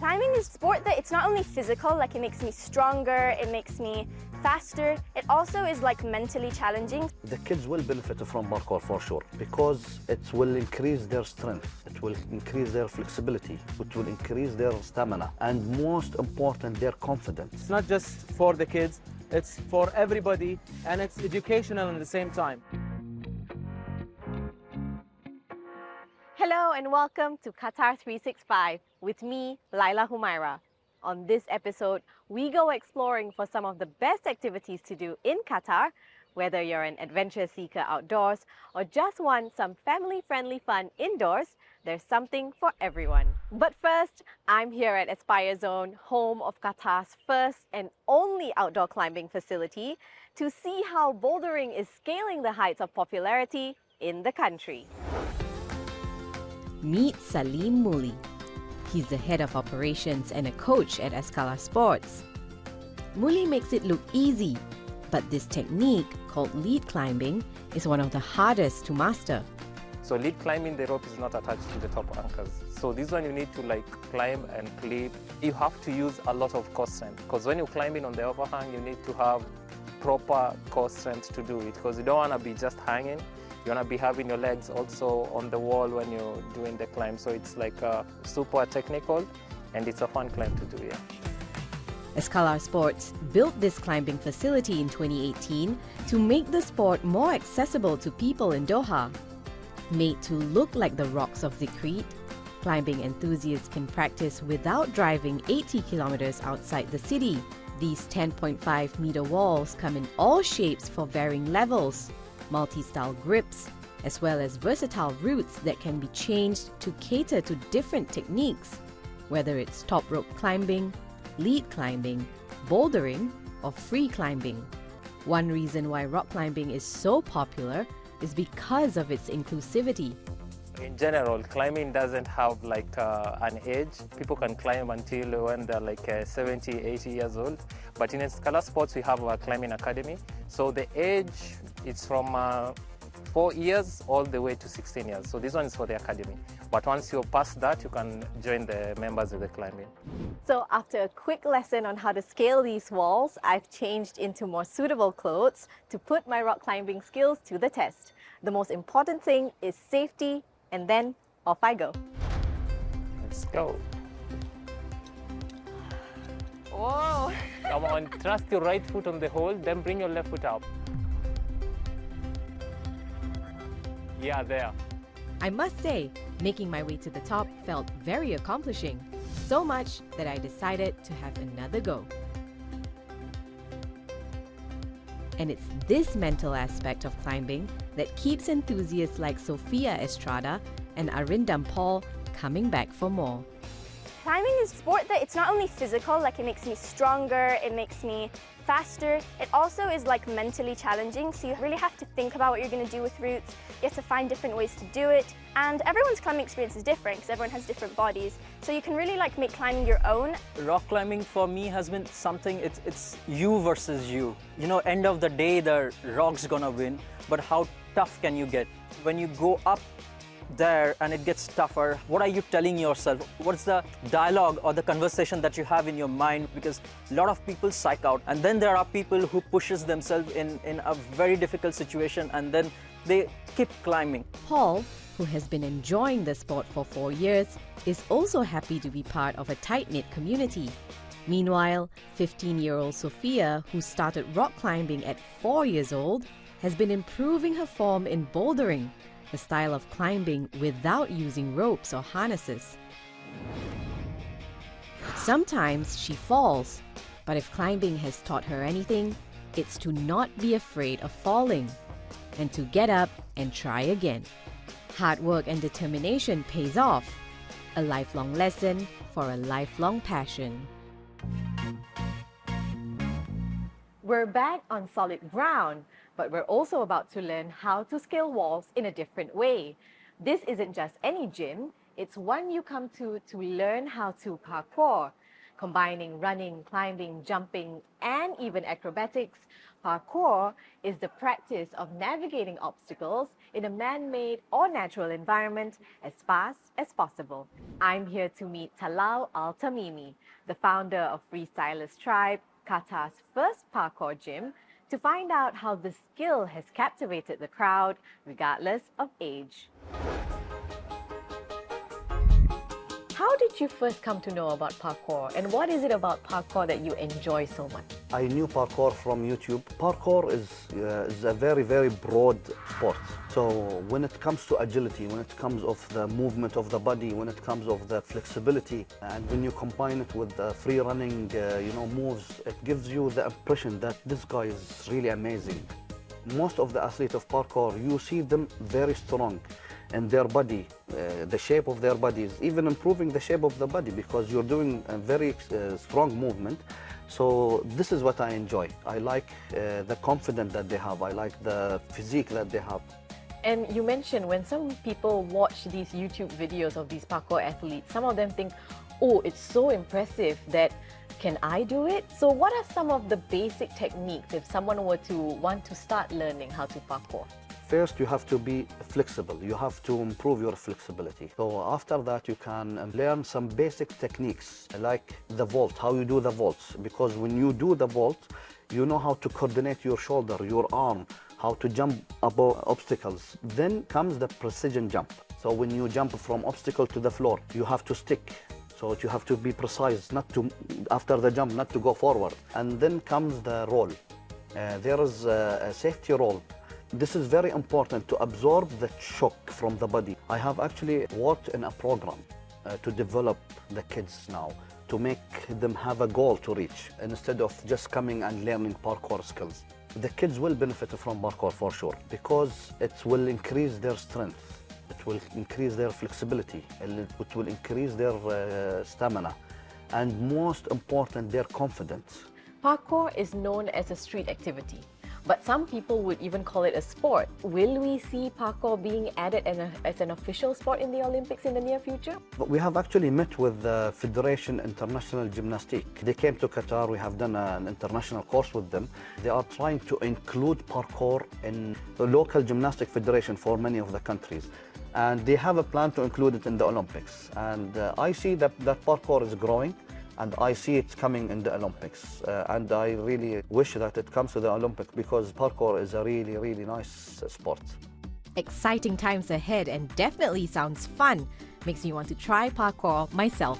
Climbing is a sport that it's not only physical, like it makes me stronger, it makes me faster, it also is like mentally challenging. The kids will benefit from parkour for sure because it will increase their strength, it will increase their flexibility, it will increase their stamina, and most important, their confidence. It's not just for the kids, it's for everybody, and it's educational at the same time. Hello and welcome to Qatar 365 with me, Laila Humaira. On this episode, we go exploring for some of the best activities to do in Qatar, whether you're an adventure seeker outdoors or just want some family-friendly fun indoors, there's something for everyone. But first, I'm here at Aspire Zone, home of Qatar's first and only outdoor climbing facility, to see how bouldering is scaling the heights of popularity in the country. Meet Salim Muli. He's the head of operations and a coach at Escala Sports. Muli makes it look easy, but this technique, called lead climbing, is one of the hardest to master. So lead climbing, the rope is not attached to the top anchors. So this one you need to climb and clip. You have to use a lot of core strength because when you're climbing on the overhang, you need to have proper core strength to do it because you don't want to be just hanging. You want to be having your legs also on the wall when you're doing the climb. So it's like super technical and it's a fun climb to do, yeah. Escala Sports built this climbing facility in 2018 to make the sport more accessible to people in Doha. Made to look like the rocks of Zikrit, climbing enthusiasts can practice without driving 80 kilometers outside the city. These 10.5-meter walls come in all shapes for varying levels, multi-style grips, as well as versatile routes that can be changed to cater to different techniques, whether it's top rope climbing, lead climbing, bouldering, or free climbing. One reason why rock climbing is so popular is because of its inclusivity. In general, climbing doesn't have an age. People can climb until when they're 70, 80 years old. But in Escala Sports, we have a climbing academy. So the age is from 4 years all the way to 16 years. So this one is for the academy. But once you're past that, you can join the members of the climbing. So after a quick lesson on how to scale these walls, I've changed into more suitable clothes to put my rock climbing skills to the test. The most important thing is safety, and then off I go. Let's go. Whoa! Come on, trust your right foot on the hole, then bring your left foot up. Yeah, there. I must say, making my way to the top felt very accomplishing. So much that I decided to have another go. And it's this mental aspect of climbing that keeps enthusiasts like Sofia Estrada and Arindam Paul coming back for more. Climbing is a sport that it's not only physical, like it makes me stronger, it makes me faster, it also is like mentally challenging, so you really have to think about what you're going to do with routes, you have to find different ways to do it, and everyone's climbing experience is different because everyone has different bodies, so you can really make climbing your own. Rock climbing for me has been something, it's you versus you. You know, end of the day the rock's gonna win, but how tough can you get? When you go up there and it gets tougher, what are you telling yourself? What's the dialogue or the conversation that you have in your mind? Because a lot of people psych out, and then there are people who pushes themselves in a very difficult situation and then they keep climbing. Paul, who has been enjoying the sport for 4 years, is also happy to be part of a tight-knit community. Meanwhile, 15-year-old Sophia, who started rock climbing at 4 years old, has been improving her form in bouldering, a style of climbing without using ropes or harnesses. Sometimes she falls, but if climbing has taught her anything, it's to not be afraid of falling and to get up and try again. Hard work and determination pays off, a lifelong lesson for a lifelong passion. We're back on solid ground, but we're also about to learn how to scale walls in a different way. This isn't just any gym, it's one you come to learn how to parkour. Combining running, climbing, jumping, and even acrobatics, Parkour is the practice of navigating obstacles in a man-made or natural environment as fast as possible. I'm here to meet Talal Al-Tamimi, the founder of Freestylers Tribe, Qatar's first parkour gym, to find out how the skill has captivated the crowd regardless of age. How did you first come to know about parkour, and what is it about parkour that you enjoy so much? I knew parkour from YouTube. Parkour is a very, very broad sport. So when it comes to agility, when it comes of the movement of the body, when it comes of the flexibility, and when you combine it with the free running, moves, it gives you the impression that this guy is really amazing. Most of the athletes of parkour, you see them very strong in their body, the shape of their bodies, even improving the shape of the body because you're doing a very strong movement. So this is what I enjoy. I like the confidence that they have. I like the physique that they have. And you mentioned when some people watch these YouTube videos of these parkour athletes, some of them think, oh, it's so impressive that can I do it? So what are some of the basic techniques if someone were to want to start learning how to parkour? First, you have to be flexible. You have to improve your flexibility. So after that, you can learn some basic techniques like the vault, how you do the vaults. Because when you do the vault, you know how to coordinate your shoulder, your arm, how to jump above obstacles. Then comes the precision jump. So when you jump from obstacle to the floor, you have to stick. So you have to be precise, not to, after the jump, not to go forward. And then comes the roll. There is a safety roll. This is very important to absorb the shock from the body. I have actually worked in a program to develop the kids now, to make them have a goal to reach, instead of just coming and learning parkour skills. The kids will benefit from parkour for sure, because it will increase their strength, it will increase their flexibility, it will increase their stamina, and most important, their confidence. Parkour is known as a street activity, but some people would even call it a sport. Will we see parkour being added as an official sport in the Olympics in the near future? But we have actually met with the Federation International Gymnastique. They came to Qatar. We have done an international course with them. They are trying to include parkour in the local gymnastic federation for many of the countries. And they have a plan to include it in the Olympics. And I see that parkour is growing. And I see it coming in the Olympics. And I really wish that it comes to the Olympics because parkour is a really, really nice sport. Exciting times ahead and definitely sounds fun. Makes me want to try parkour myself.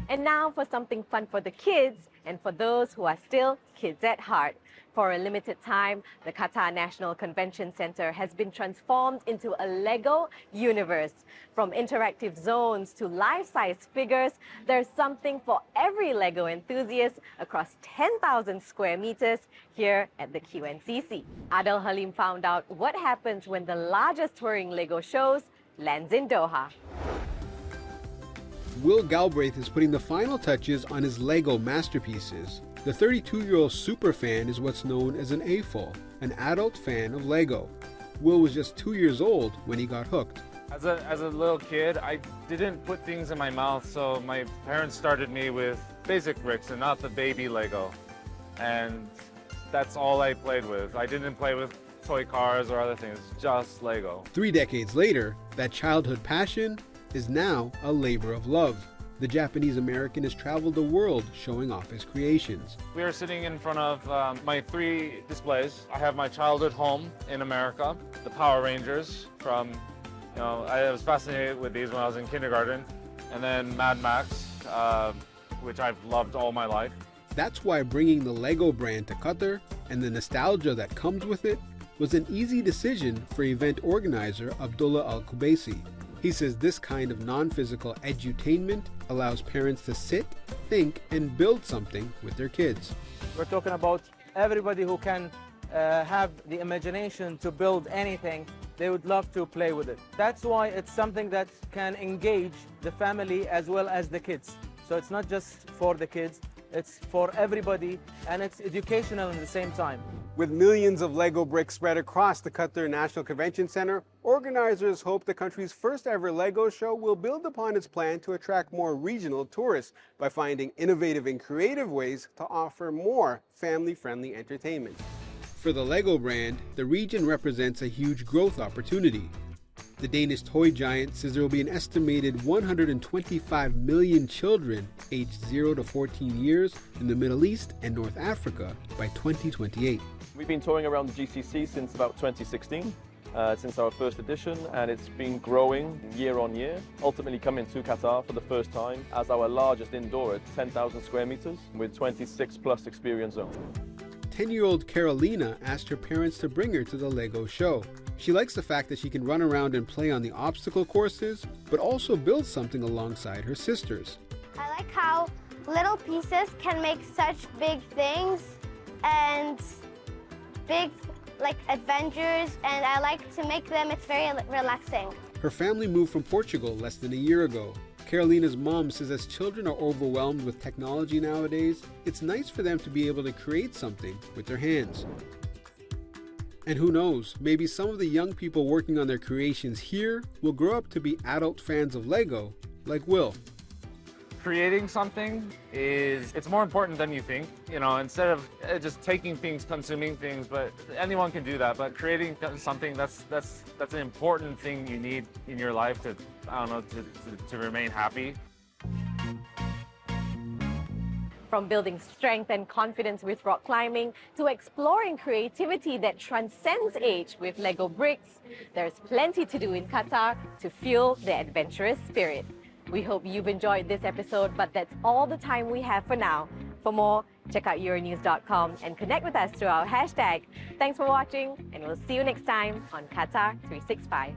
And now for something fun for the kids and for those who are still kids at heart. For a limited time, the Qatar National Convention Center has been transformed into a Lego universe. From interactive zones to life-size figures, there's something for every Lego enthusiast across 10,000 square meters here at the QNCC. Adel Halim found out what happens when the largest touring Lego shows lands in Doha. Will Galbraith is putting the final touches on his Lego masterpieces. The 32-year-old superfan is what's known as an AFOL, an adult fan of Lego. Will was just 2 years old when he got hooked. As a little kid, I didn't put things in my mouth, so my parents started me with basic bricks and not the baby Lego. And that's all I played with. I didn't play with toy cars or other things, just Lego. 3 decades later, that childhood passion is now a labor of love. The Japanese American has traveled the world showing off his creations. We are sitting in front of my 3 displays. I have my childhood home in America, the Power Rangers from, I was fascinated with these when I was in kindergarten, and then Mad Max, which I've loved all my life. That's why bringing the Lego brand to Qatar and the nostalgia that comes with it was an easy decision for event organizer Abdullah Al-Kubaisi. He says this kind of non-physical edutainment allows parents to sit, think, and build something with their kids. We're talking about everybody who can have the imagination to build anything. They would love to play with it. That's why it's something that can engage the family as well as the kids. So it's not just for the kids, it's for everybody, and it's educational at the same time. With millions of Lego bricks spread across the Qatar National Convention Center, organizers hope the country's first ever Lego show will build upon its plan to attract more regional tourists by finding innovative and creative ways to offer more family-friendly entertainment. For the Lego brand, the region represents a huge growth opportunity. The Danish toy giant says there will be an estimated 125 million children aged 0 to 14 years in the Middle East and North Africa by 2028. We've been touring around the GCC since about 2016, since our first edition, and it's been growing year on year, ultimately coming to Qatar for the first time as our largest indoor at 10,000 square meters with 26 plus experience zones. 10-year-old Carolina asked her parents to bring her to the Lego show. She likes the fact that she can run around and play on the obstacle courses, but also build something alongside her sisters. I like how little pieces can make such big things and big adventures, and I like to make them. It's very relaxing. Her family moved from Portugal less than a year ago. Carolina's mom says as children are overwhelmed with technology nowadays, it's nice for them to be able to create something with their hands. And who knows, maybe some of the young people working on their creations here will grow up to be adult fans of Lego, like Will. Creating something it's more important than you think, you know, instead of just taking things, consuming things, but anyone can do that, but creating something, that's an important thing you need in your life to, I don't know, to remain happy. From building strength and confidence with rock climbing to exploring creativity that transcends age with Lego bricks, there's plenty to do in Qatar to fuel the adventurous spirit. We hope you've enjoyed this episode, but that's all the time we have for now. For more, check out Euronews.com and connect with us through our hashtag. Thanks for watching, and we'll see you next time on Qatar 365.